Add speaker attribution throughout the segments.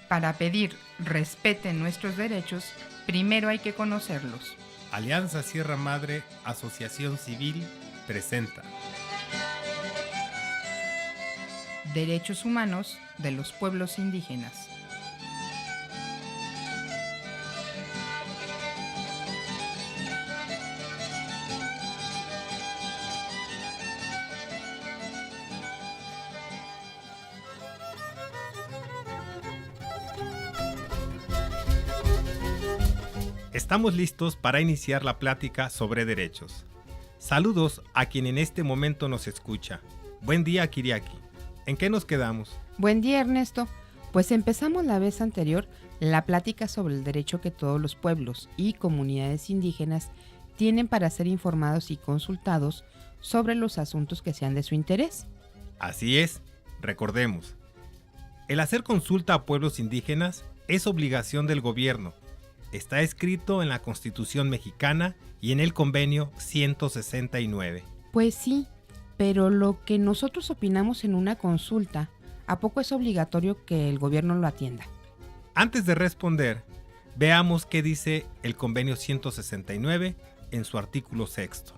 Speaker 1: Para pedir respeten nuestros derechos, primero hay que conocerlos.
Speaker 2: Alianza Sierra Madre, Asociación Civil, presenta
Speaker 1: Derechos humanos de los pueblos indígenas.
Speaker 2: Estamos listos para iniciar la plática sobre derechos. Saludos a quien en este momento nos escucha. Buen día, Kiriaki. ¿En qué nos quedamos?
Speaker 3: Buen día, Ernesto. Pues empezamos la vez anterior la plática sobre el derecho que todos los pueblos y comunidades indígenas tienen para ser informados y consultados sobre los asuntos que sean de su interés.
Speaker 2: Así es, recordemos. El hacer consulta a pueblos indígenas es obligación del gobierno. Está escrito en la Constitución mexicana y en el Convenio 169.
Speaker 3: Pues sí, pero lo que nosotros opinamos en una consulta, ¿a poco es obligatorio que el gobierno lo atienda?
Speaker 2: Antes de responder, veamos qué dice el Convenio 169 en su artículo 6.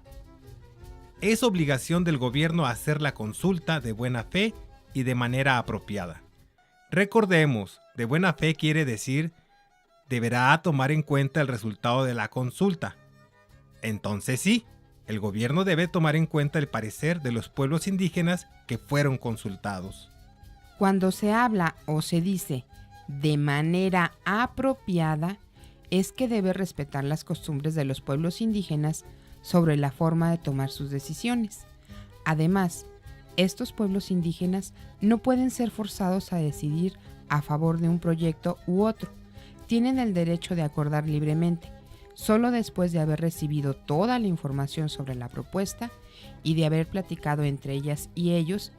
Speaker 2: Es obligación del gobierno hacer la consulta de buena fe y de manera apropiada. Recordemos, de buena fe quiere decir deberá tomar en cuenta el resultado de la consulta. Entonces sí, el gobierno debe tomar en cuenta el parecer de los pueblos indígenas que fueron consultados.
Speaker 3: Cuando se habla o se dice de manera apropiada, es que debe respetar las costumbres de los pueblos indígenas sobre la forma de tomar sus decisiones. Además, estos pueblos indígenas no pueden ser forzados a decidir a favor de un proyecto u otro. Tienen el derecho de acordar libremente, solo después de haber recibido toda la información sobre la propuesta y de haber platicado entre ellas y ellos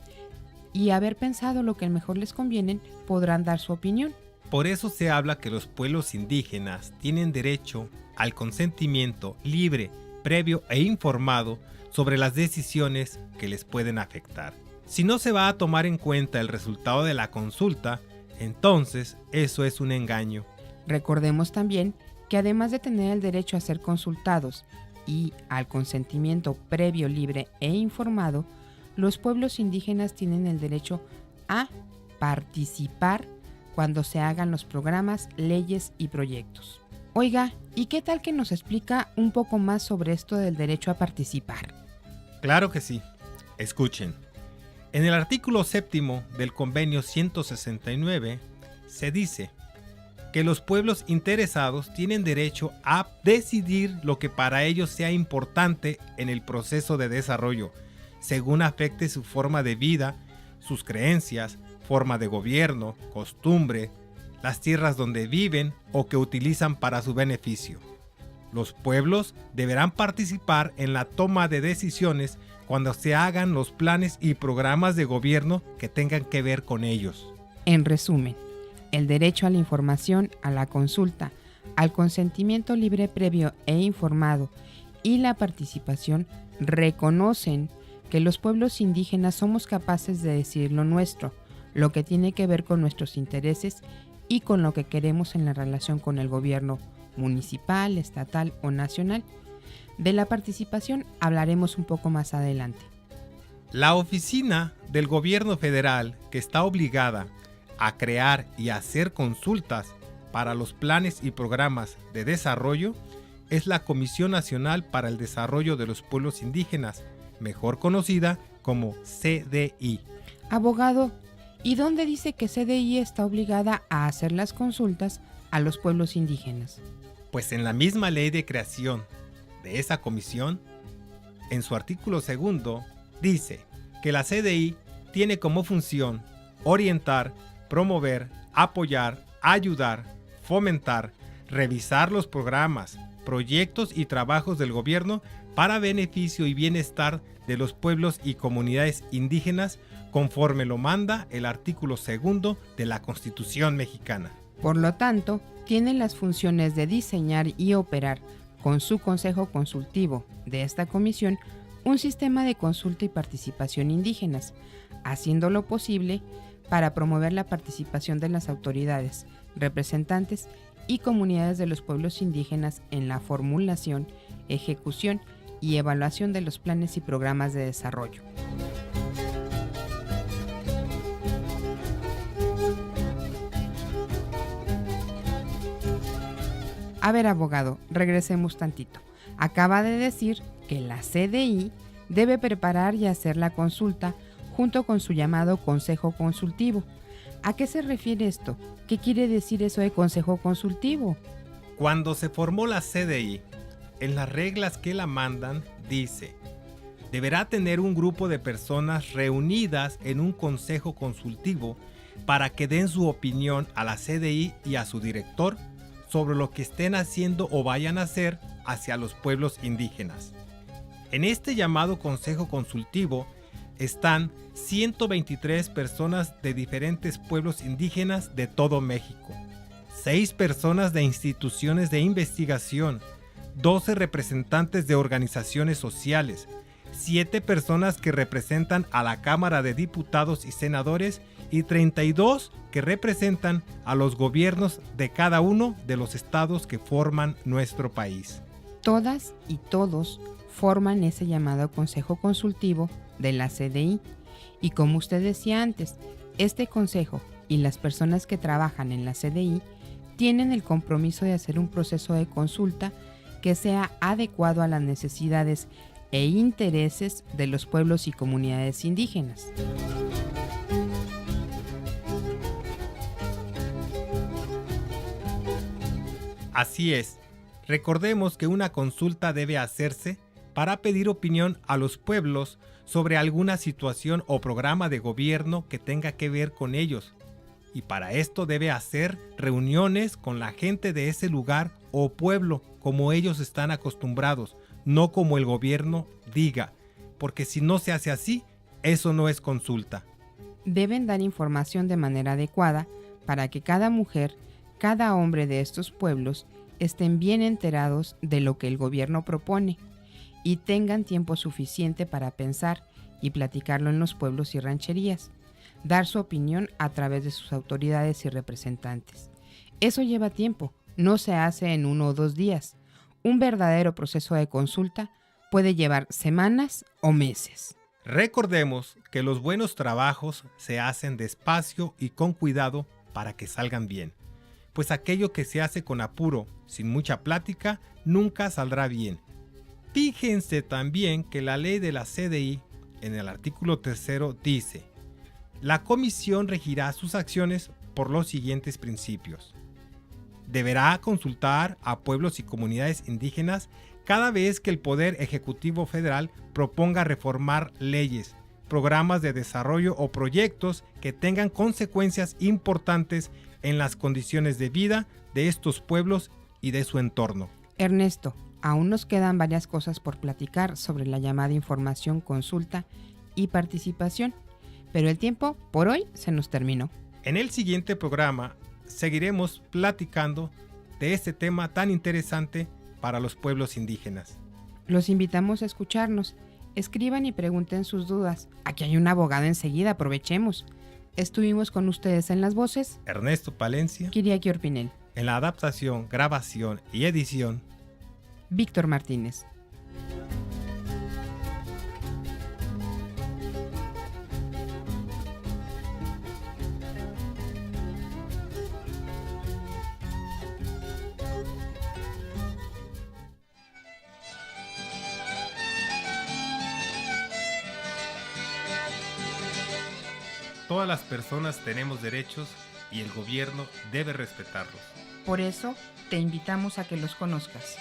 Speaker 3: y haber pensado lo que mejor les conviene, podrán dar su opinión.
Speaker 2: Por eso se habla que los pueblos indígenas tienen derecho al consentimiento libre, previo e informado sobre las decisiones que les pueden afectar. Si no se va a tomar en cuenta el resultado de la consulta, entonces eso es un engaño.
Speaker 3: Recordemos también que además de tener el derecho a ser consultados y al consentimiento previo, libre e informado, los pueblos indígenas tienen el derecho a participar cuando se hagan los programas, leyes y proyectos. Oiga, ¿y qué tal que nos explica un poco más sobre esto del derecho a participar?
Speaker 2: Claro que sí. Escuchen. En el artículo 7 del Convenio 169 se dice que los pueblos interesados tienen derecho a decidir lo que para ellos sea importante en el proceso de desarrollo, según afecte su forma de vida, sus creencias, forma de gobierno, costumbre, las tierras donde viven o que utilizan para su beneficio. Los pueblos deberán participar en la toma de decisiones cuando se hagan los planes y programas de gobierno que tengan que ver con ellos.
Speaker 3: En resumen, el derecho a la información, a la consulta, al consentimiento libre, previo e informado y la participación reconocen que los pueblos indígenas somos capaces de decidir lo nuestro, lo que tiene que ver con nuestros intereses y con lo que queremos en la relación con el gobierno municipal, estatal o nacional. De la participación hablaremos un poco más adelante.
Speaker 2: La oficina del gobierno federal, que está obligada a crear y hacer consultas para los planes y programas de desarrollo, es la Comisión Nacional para el Desarrollo de los Pueblos Indígenas, mejor conocida como CDI.
Speaker 3: Abogado, ¿y dónde dice que CDI está obligada a hacer las consultas a los pueblos indígenas?
Speaker 2: Pues en la misma ley de creación de esa comisión, en su artículo 2, dice que la CDI tiene como función orientar, promover, apoyar, ayudar, fomentar, revisar los programas, proyectos y trabajos del gobierno para beneficio y bienestar de los pueblos y comunidades indígenas conforme lo manda el artículo 2 de la Constitución mexicana.
Speaker 3: Por lo tanto, tiene las funciones de diseñar y operar con su consejo consultivo de esta comisión un sistema de consulta y participación indígenas, haciendo lo posible para promover la participación de las autoridades, representantes y comunidades de los pueblos indígenas en la formulación, ejecución y evaluación de los planes y programas de desarrollo. A ver, abogado, regresemos tantito. Acaba de decir que la CDI debe preparar y hacer la consulta junto con su llamado Consejo Consultivo. ¿A qué se refiere esto? ¿Qué quiere decir eso de Consejo Consultivo?
Speaker 2: Cuando se formó la CDI, en las reglas que la mandan, dice: deberá tener un grupo de personas reunidas en un consejo consultivo para que den su opinión a la CDI y a su director sobre lo que estén haciendo o vayan a hacer hacia los pueblos indígenas. En este llamado consejo consultivo están 123 personas de diferentes pueblos indígenas de todo México, 6 personas de instituciones de investigación, 12 representantes de organizaciones sociales, 7 personas que representan a la Cámara de Diputados y Senadores y 32 que representan a los gobiernos de cada uno de los estados que forman nuestro país.
Speaker 3: Todas y todos forman ese llamado Consejo Consultivo de la CDI. Y como usted decía antes, este consejo y las personas que trabajan en la CDI tienen el compromiso de hacer un proceso de consulta que sea adecuado a las necesidades e intereses de los pueblos y comunidades indígenas.
Speaker 2: Así es, recordemos que una consulta debe hacerse para pedir opinión a los pueblos sobre alguna situación o programa de gobierno que tenga que ver con ellos. Y para esto debe hacer reuniones con la gente de ese lugar o pueblo como ellos están acostumbrados, no como el gobierno diga, porque si no se hace así, eso no es consulta.
Speaker 3: Deben dar información de manera adecuada para que cada mujer, cada hombre de estos pueblos estén bien enterados de lo que el gobierno propone y tengan tiempo suficiente para pensar y platicarlo en los pueblos y rancherías, dar su opinión a través de sus autoridades y representantes. Eso lleva tiempo, no se hace en 1 o 2 días. Un verdadero proceso de consulta puede llevar semanas o meses.
Speaker 2: Recordemos que los buenos trabajos se hacen despacio y con cuidado para que salgan bien, pues aquello que se hace con apuro, sin mucha plática, nunca saldrá bien. Fíjense también que la ley de la CDI, en el artículo 3, dice: la comisión regirá sus acciones por los siguientes principios. Deberá consultar a pueblos y comunidades indígenas cada vez que el Poder Ejecutivo Federal proponga reformar leyes, programas de desarrollo o proyectos que tengan consecuencias importantes en las condiciones de vida de estos pueblos y de su entorno.
Speaker 3: Ernesto, aún nos quedan varias cosas por platicar sobre la llamada información, consulta y participación, pero el tiempo por hoy se nos terminó.
Speaker 2: En el siguiente programa seguiremos platicando de este tema tan interesante para los pueblos indígenas.
Speaker 3: Los invitamos a escucharnos. Escriban y pregunten sus dudas. Aquí hay un abogado enseguida, aprovechemos. Estuvimos con ustedes en las voces
Speaker 2: Ernesto Palencia,
Speaker 3: Kiriaki Orpinel,
Speaker 2: en la adaptación, grabación y edición
Speaker 3: Víctor Martínez.
Speaker 2: Todas las personas tenemos derechos y el gobierno debe respetarlos.
Speaker 1: Por eso, te invitamos a que los conozcas.